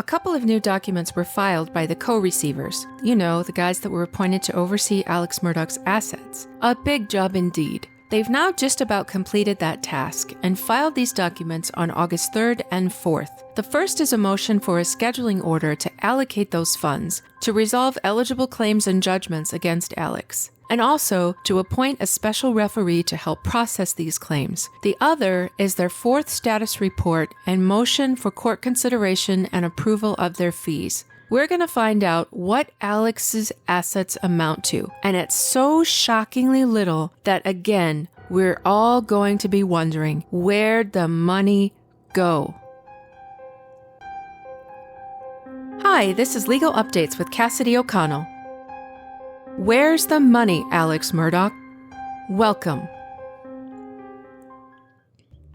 A couple of new documents were filed by the co-receivers. You know, the guys that were appointed to oversee Alex Murdaugh's assets. A big job indeed. They've now just about completed that task and filed these documents on August 3rd and 4th. The first is a motion for a scheduling order to allocate those funds to resolve eligible claims and judgments against Alex, and also to appoint a special referee to help process these claims. The other is their fourth status report and motion for court consideration and approval of their fees. We're going to find out what Alex's assets amount to, and it's so shockingly little that, again, we're all going to be wondering, where'd the money go? Hi, this is Legal Updates with Cassidy O'Connell. Where's the money, Alex Murdaugh? Welcome.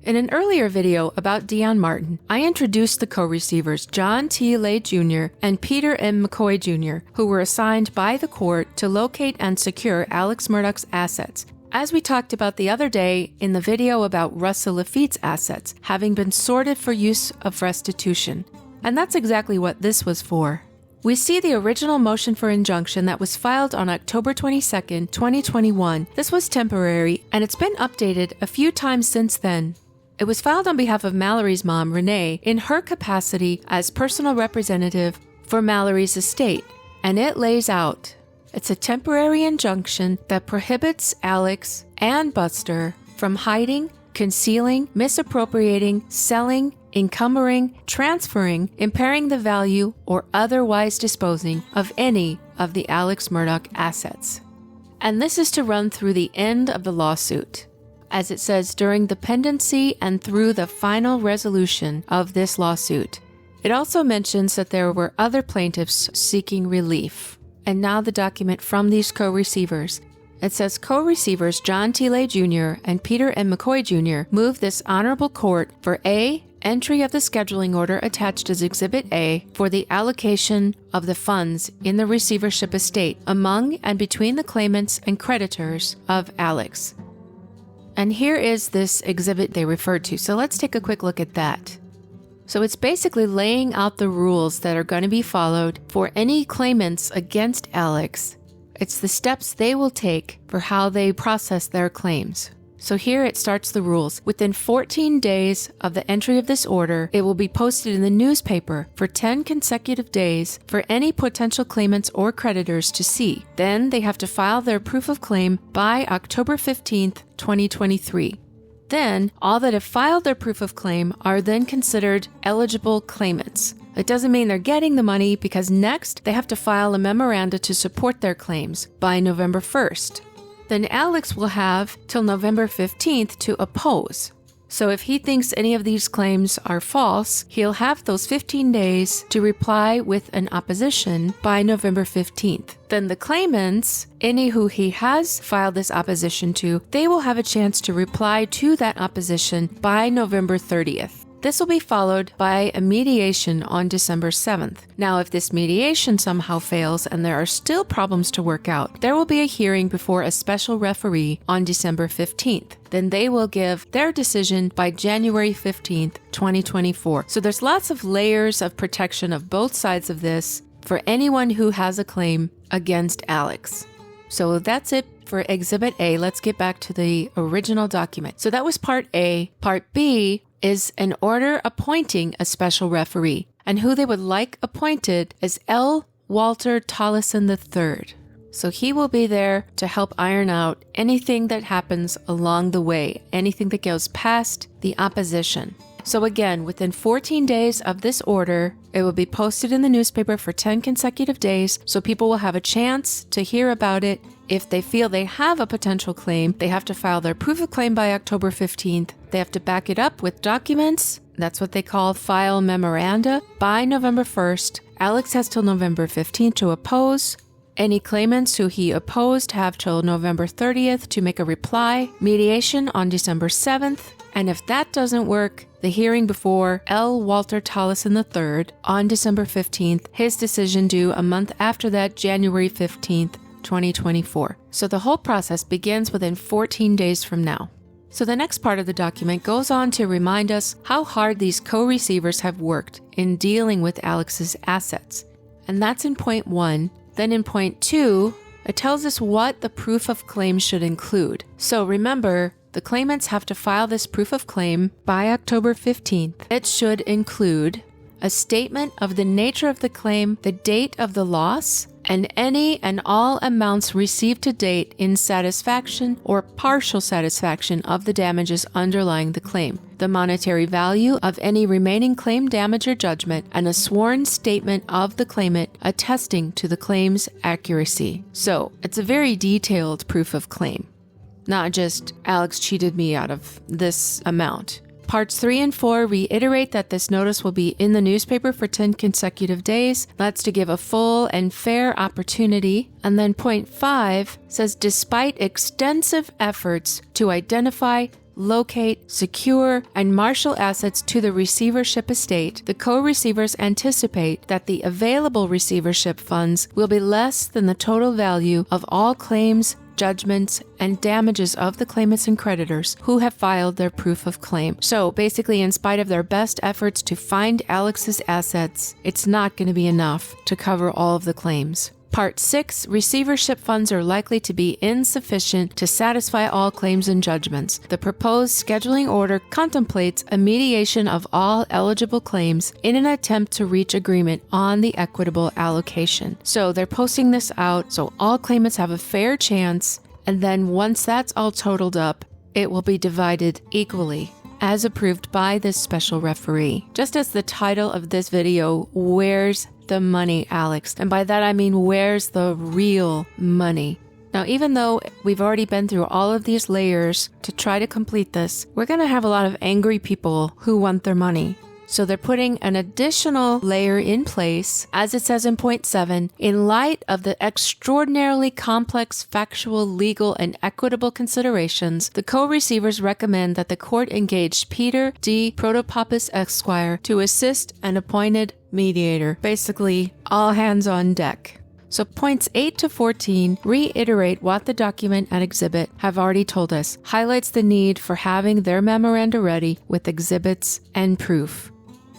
In an earlier video about Dion Martin, I introduced the co-receivers John T. Lay Jr. and Peter M. McCoy Jr., who were assigned by the court to locate and secure Alex Murdaugh's assets, as we talked about the other day in the video about Russell Laffitte's assets having been sorted for use of restitution. And that's exactly what this was for. We see the original motion for injunction that was filed on October 22, 2021. This was temporary, and it's been updated a few times since then. It was filed on behalf of Mallory's mom, Renee, in her capacity as personal representative for Mallory's estate, and it lays out, it's a temporary injunction that prohibits Alex and Buster from hiding, concealing, misappropriating, selling, encumbering, transferring, impairing the value, or otherwise disposing of any of the Alex Murdaugh assets. And this is to run through the end of the lawsuit, as it says during the pendency and through the final resolution of this lawsuit. It also mentions that there were other plaintiffs seeking relief. And now the document from these co-receivers. It says co-receivers John T. Lay Jr. and Peter M. McCoy Jr. move this honorable court for A, entry of the scheduling order attached as Exhibit A for the allocation of the funds in the receivership estate among and between the claimants and creditors of Alex. And here is this exhibit they referred to. So let's take a quick look at that. So it's basically laying out the rules that are going to be followed for any claimants against Alex. It's the steps they will take for how they process their claims. So here it starts the rules. Within 14 days of the entry of this order, it will be posted in the newspaper for 10 consecutive days for any potential claimants or creditors to see. Then they have to file their proof of claim by October 15th, 2023. Then, all that have filed their proof of claim are then considered eligible claimants. It doesn't mean they're getting the money because next they have to file a memoranda to support their claims by November 1st. Then Alex will have till November 15th to oppose. So if he thinks any of these claims are false, he'll have those 15 days to reply with an opposition by November 15th. Then the claimants, any who he has filed this opposition to, they will have a chance to reply to that opposition by November 30th. This will be followed by a mediation on December 7th. Now, if this mediation somehow fails and there are still problems to work out, there will be a hearing before a special referee on December 15th. Then they will give their decision by January 15th, 2024. So there's lots of layers of protection of both sides of this for anyone who has a claim against Alex. So that's it for Exhibit A. Let's get back to the original document. So that was Part A. Part B is an order appointing a special referee, and who they would like appointed is L. Walter Tollison III. So he will be there to help iron out anything that happens along the way, anything that goes past the opposition. So again, within 14 days of this order, it will be posted in the newspaper for 10 consecutive days, so people will have a chance to hear about it. If they feel they have a potential claim, they have to file their proof of claim by October 15th. They have to back it up with documents. That's what they call file memoranda. By November 1st, Alex has till November 15th to oppose. Any claimants who he opposed have till November 30th to make a reply. Mediation on December 7th. And if that doesn't work, the hearing before L. Walter Tollison III on December 15th, his decision due a month after that, January 15th, 2024. So the whole process begins within 14 days from now. So the next part of the document goes on to remind us how hard these co-receivers have worked in dealing with Alex's assets. And that's in point 1. Then in point 2, it tells us what the proof of claim should include. So remember, the claimants have to file this proof of claim by October 15th. It should include a statement of the nature of the claim, the date of the loss, and any and all amounts received to date in satisfaction or partial satisfaction of the damages underlying the claim, the monetary value of any remaining claim damage or judgment, and a sworn statement of the claimant attesting to the claim's accuracy. So, it's a very detailed proof of claim, not just Alex cheated me out of this amount. Parts 3 and 4 reiterate that this notice will be in the newspaper for 10 consecutive days. That's to give a full and fair opportunity. And then point 5 says, despite extensive efforts to identify, locate, secure, and marshal assets to the receivership estate, the co-receivers anticipate that the available receivership funds will be less than the total value of all claims, judgments, and damages of the claimants and creditors who have filed their proof of claim. So basically, in spite of their best efforts to find Alex's assets, it's not going to be enough to cover all of the claims. Part 6, receivership funds are likely to be insufficient to satisfy all claims and judgments. The proposed scheduling order contemplates a mediation of all eligible claims in an attempt to reach agreement on the equitable allocation. So they're posting this out so all claimants have a fair chance, and then once that's all totaled up, it will be divided equally, as approved by this special referee. Just as the title of this video, Where's the Money, Alex? And by that I mean, where's the real money? Now, even though we've already been through all of these layers to try to complete this, we're going to have a lot of angry people who want their money. So they're putting an additional layer in place, as it says in point 7, in light of the extraordinarily complex factual, legal, and equitable considerations, the co-receivers recommend that the court engage Peter D. Protopappas Esquire to assist an appointed mediator. Basically, all hands on deck. So points 8 to 14 reiterate what the document and exhibit have already told us, highlights the need for having their memoranda ready with exhibits and proof.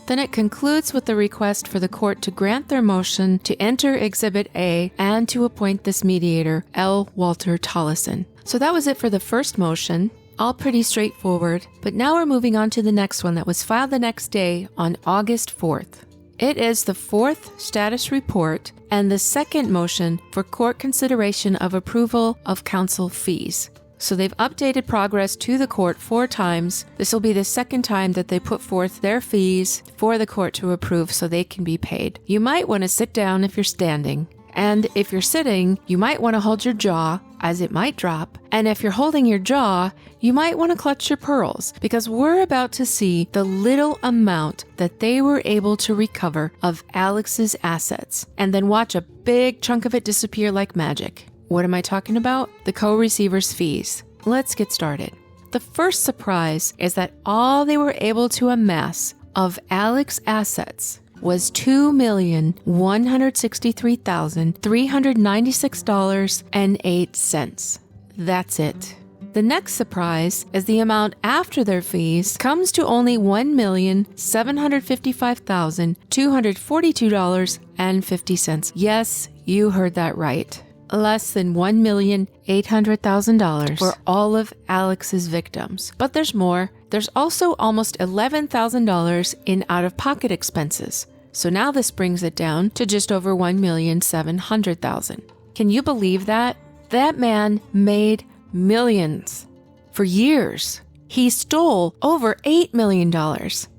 Then it concludes with the request for the court to grant their motion to enter Exhibit A and to appoint this mediator, L. Walter Tollison. So that was it for the first motion. All pretty straightforward. But now we're moving on to the next one that was filed the next day on August 4th. It is the fourth status report and the second motion for court consideration of approval of counsel fees. So they've updated progress to the court 4 times. This will be the second time that they put forth their fees for the court to approve so they can be paid. You might want to sit down if you're standing. And if you're sitting, you might want to hold your jaw, as it might drop. And if you're holding your jaw, you might want to clutch your pearls, because we're about to see the little amount that they were able to recover of Alex's assets, and then watch a big chunk of it disappear like magic. What am I talking about? The co-receiver's fees. Let's get started. The first surprise is that all they were able to amass of Alex's assets was $2,163,396.08. That's it. The next surprise is the amount after their fees comes to only $1,755,242.50. Yes, you heard that right. Less than $1,800,000 for all of Alex's victims. But there's more. There's also almost $11,000 in out-of-pocket expenses. So now this brings it down to just over $1,700,000. Can you believe that? That man made millions for years. He stole over $8 million,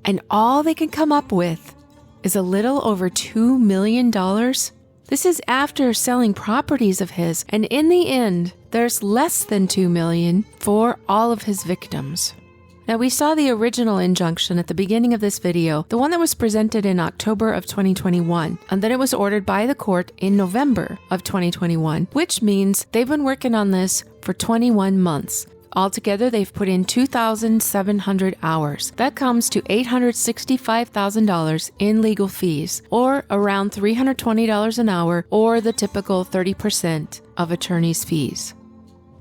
and all they can come up with is a little over $2 million. This is after selling properties of his, and in the end, there's less than $2 million for all of his victims. Now, we saw the original injunction at the beginning of this video, the one that was presented in October of 2021, and then it was ordered by the court in November of 2021, which means they've been working on this for 21 months. Altogether, they've put in 2,700 hours. That comes to $865,000 in legal fees, or around $320 an hour, or the typical 30% of attorney's fees.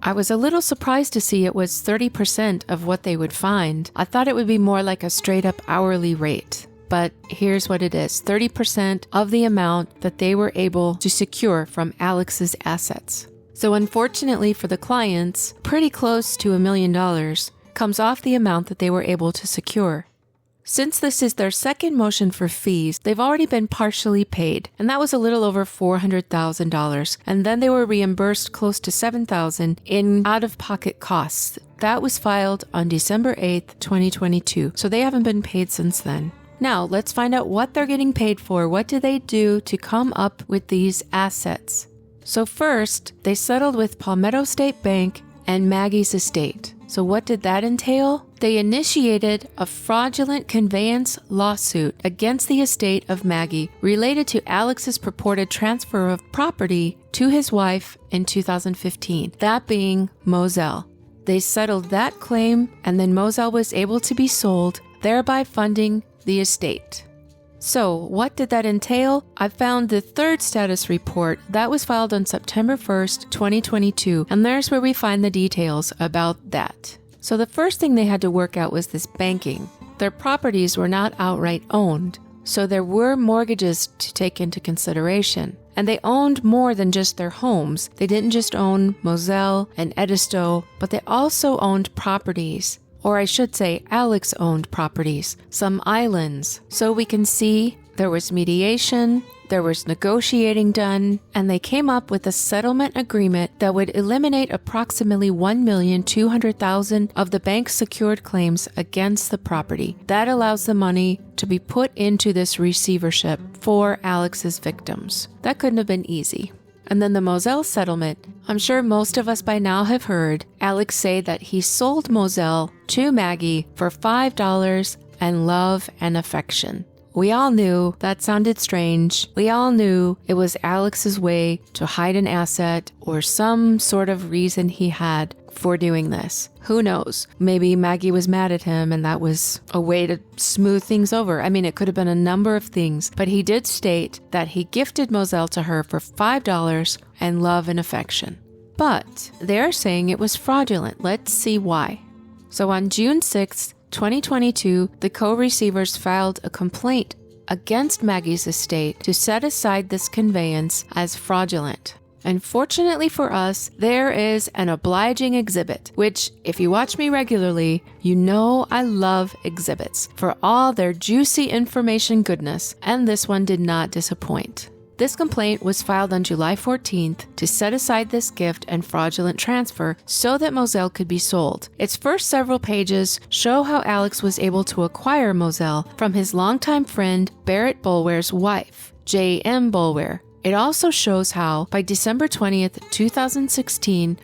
I was a little surprised to see it was 30% of what they would find. I thought it would be more like a straight up hourly rate. But here's what it is, 30% of the amount that they were able to secure from Alex's assets. So unfortunately for the clients, pretty close to $1 million comes off the amount that they were able to secure. Since this is their second motion for fees, they've already been partially paid, and that was a little over $400,000. And then they were reimbursed close to $7,000 in out-of-pocket costs. That was filed on December 8th, 2022, so they haven't been paid since then. Now, let's find out what they're getting paid for. What do they do to come up with these assets? So first, they settled with Palmetto State Bank and Maggie's estate. So what did that entail? They initiated a fraudulent conveyance lawsuit against the estate of Maggie related to Alex's purported transfer of property to his wife in 2015, that being Moselle. They settled that claim, and then Moselle was able to be sold, thereby funding the estate. So what did that entail? I found the third status report that was filed on September 1st, 2022, and there's where we find the details about that. So the first thing they had to work out was this banking. Their properties were not outright owned, so there were mortgages to take into consideration. And they owned more than just their homes. They didn't just own Moselle and Edisto, but they also owned properties. Or I should say, Alex owned properties, some islands. So we can see there was mediation, there was negotiating done, and they came up with a settlement agreement that would eliminate approximately $1,200,000 of the bank's secured claims against the property. That allows the money to be put into this receivership for Alex's victims. That couldn't have been easy. And then the Moselle settlement, I'm sure most of us by now have heard Alex say that he sold Moselle to Maggie for $5 and love and affection. We all knew that sounded strange. We all knew it was Alex's way to hide an asset or some sort of reason he had for doing this. Who knows? Maybe Maggie was mad at him and that was a way to smooth things over. I mean, it could have been a number of things, but he did state that he gifted Moselle to her for $5 and love and affection. But they're saying it was fraudulent. Let's see why. So on June 6th, 2022, the co-receivers filed a complaint against Maggie's estate to set aside this conveyance as fraudulent. And fortunately for us, there is an obliging exhibit, which, if you watch me regularly, you know I love exhibits for all their juicy information goodness, and this one did not disappoint. This complaint was filed on July 14th to set aside this gift and fraudulent transfer so that Moselle could be sold. Its first several pages show how Alex was able to acquire Moselle from his longtime friend Barrett Boulware's wife, J.M. Boulware. It also shows how, by December 20th, 2016,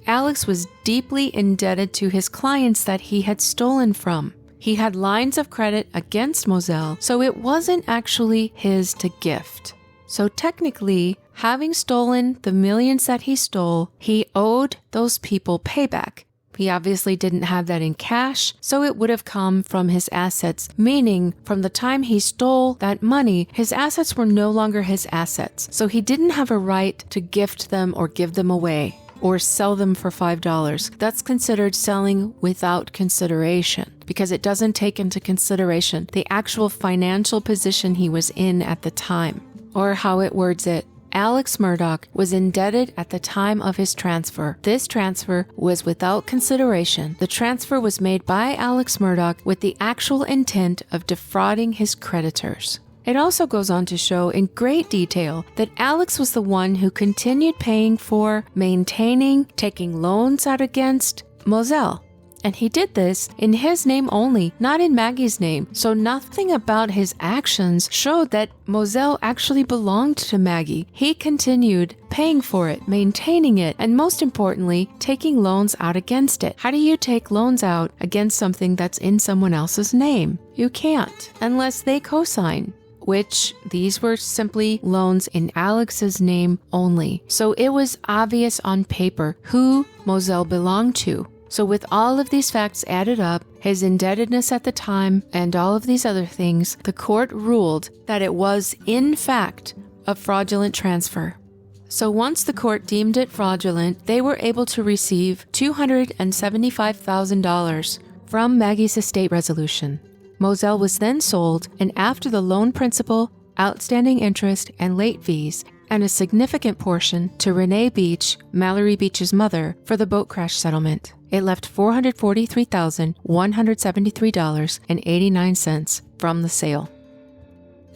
Alex was deeply indebted to his clients that he had stolen from. He had lines of credit against Moselle, so it wasn't actually his to gift. So technically, having stolen the millions that he stole, he owed those people payback. He obviously didn't have that in cash, so it would have come from his assets, meaning from the time he stole that money, his assets were no longer his assets. So he didn't have a right to gift them or give them away or sell them for $5. That's considered selling without consideration because it doesn't take into consideration the actual financial position he was in at the time. Or how it words it, Alex Murdaugh was indebted at the time of his transfer. This transfer was without consideration. The transfer was made by Alex Murdaugh with the actual intent of defrauding his creditors. It also goes on to show in great detail that Alex was the one who continued paying for, maintaining, taking loans out against Moselle. And he did this in his name only, not in Maggie's name. So nothing about his actions showed that Moselle actually belonged to Maggie. He continued paying for it, maintaining it, and most importantly, taking loans out against it. How do you take loans out against something that's in someone else's name? You can't, unless they co-sign. Which these were simply loans in Alex's name only. So it was obvious on paper who Moselle belonged to. So with all of these facts added up, his indebtedness at the time, and all of these other things, the court ruled that it was, in fact, a fraudulent transfer. So once the court deemed it fraudulent, they were able to receive $275,000 from Maggie's estate resolution. Moselle was then sold, and after the loan principal, outstanding interest, and late fees, and a significant portion to Renee Beach, Mallory Beach's mother, for the boat crash settlement, it left $443,173.89 from the sale.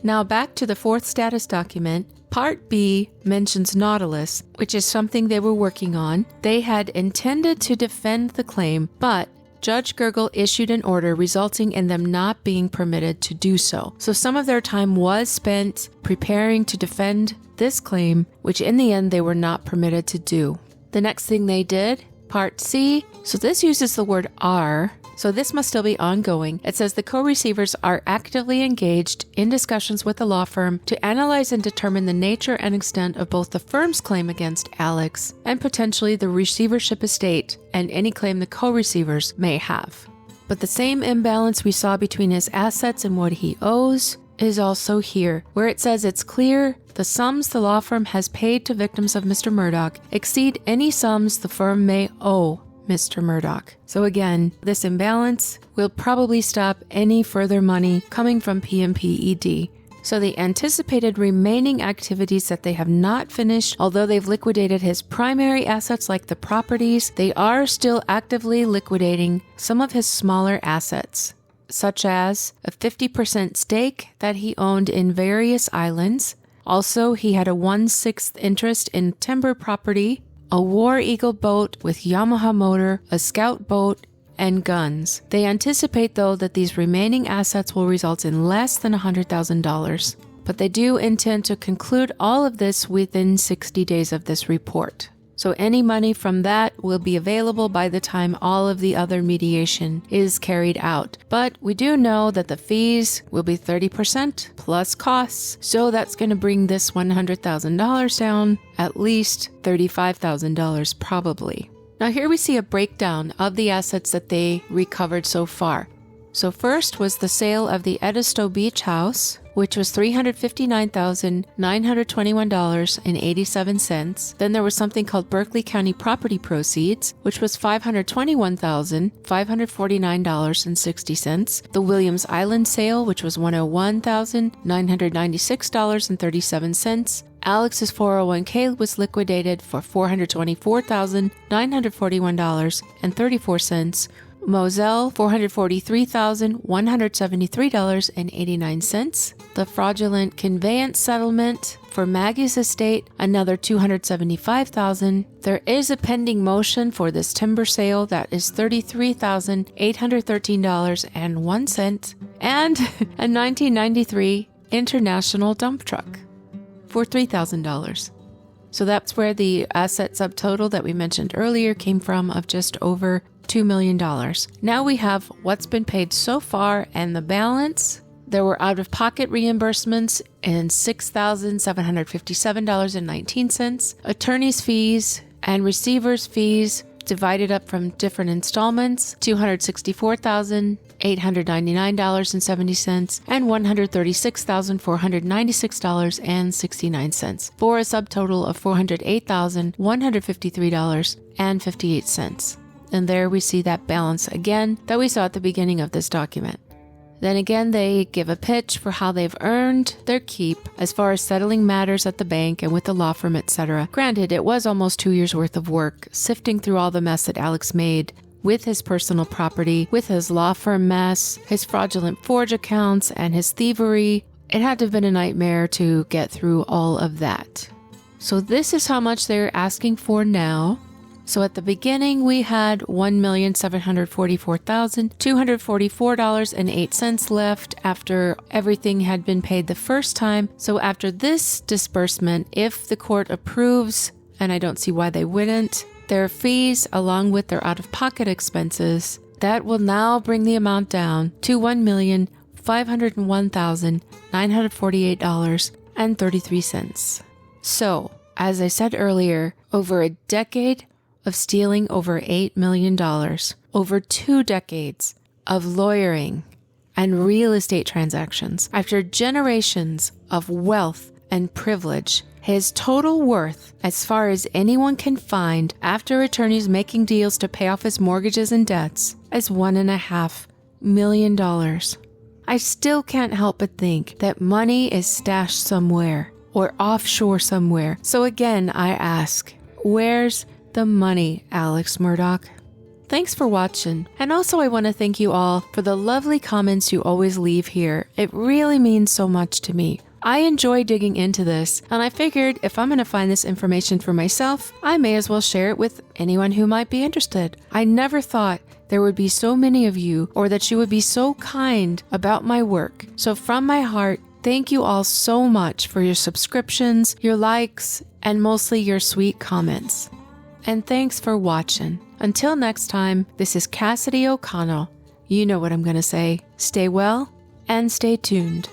Now back to the fourth status document. Part B mentions Nautilus, which is something they were working on. They had intended to defend the claim, but Judge Gergel issued an order resulting in them not being permitted to do so. So some of their time was spent preparing to defend this claim, which in the end they were not permitted to do. The next thing they did, Part C, so this uses the word are, so this must still be ongoing. It says the co-receivers are actively engaged in discussions with the law firm to analyze and determine the nature and extent of both the firm's claim against Alex and potentially the receivership estate and any claim the co-receivers may have. But the same imbalance we saw between his assets and what he owes is also here, where it says it's clear the sums the law firm has paid to victims of Mr. Murdaugh exceed any sums the firm may owe Mr. Murdaugh. So again, this imbalance will probably stop any further money coming from PMPED. So the anticipated remaining activities that they have not finished, although they've liquidated his primary assets like the properties, they are still actively liquidating some of his smaller assets, such as a 50% stake that he owned in various islands. Also, he had a 1/6 interest in timber property, a War Eagle boat with Yamaha motor, a scout boat, and guns. They anticipate, though, that these remaining assets will result in less than $100,000, but they do intend to conclude all of this within 60 days of this report. So any money from that will be available by the time all of the other mediation is carried out. But we do know that the fees will be 30% plus costs, so that's going to bring this $100,000 down, at least $35,000 probably. Now here we see a breakdown of the assets that they recovered so far. So first was the sale of the Edisto Beach house, which was $359,921.87. Then there was something called Berkeley County property proceeds, which was $521,549.60. The Williams Island sale, which was $101,996.37. Alex's 401k was liquidated for $424,941.34. Moselle, $443,173.89. The fraudulent conveyance settlement for Maggie's estate, another $275,000. There is a pending motion for this timber sale that is $33,813.01, and a 1993 International dump truck for $3,000. So that's where the asset subtotal that we mentioned earlier came from, of just over $2 million. Now we have what's been paid so far and the balance. There were out-of-pocket reimbursements in $6,757.19, attorney's fees and receivers' fees divided up from different installments, $264,899.70 and $136,496.69, for a subtotal of $408,153.58. And there we see that balance again that we saw at the beginning of this document. Then again, they give a pitch for how they've earned their keep as far as settling matters at the bank and with the law firm, etc. Granted, it was almost 2 years worth of work, sifting through all the mess that Alex made with his personal property, with his law firm mess, his fraudulent forge accounts, and his thievery. It had to have been a nightmare to get through all of that. So this is how much they're asking for now. So at the beginning, we had $1,744,244.08 left after everything had been paid the first time. So after this disbursement, if the court approves, and I don't see why they wouldn't, their fees along with their out-of-pocket expenses, that will now bring the amount down to $1,501,948.33. So, as I said earlier, over a decade of stealing over $8 million, over 2 decades of lawyering and real estate transactions, after generations of wealth and privilege, his total worth, as far as anyone can find after attorneys making deals to pay off his mortgages and debts, is $1.5 million. I still can't help but think that money is stashed somewhere or offshore somewhere. So again, I ask, where's the money, Alex Murdaugh? Thanks for watching. And also I want to thank you all for the lovely comments you always leave here. It really means so much to me. I enjoy digging into this, and I figured if I'm going to find this information for myself, I may as well share it with anyone who might be interested. I never thought there would be so many of you, or that you would be so kind about my work. So from my heart, thank you all so much for your subscriptions, your likes, and mostly your sweet comments. And thanks for watching. Until next time, this is Cassidy O'Connell. You know what I'm going to say. Stay well and stay tuned.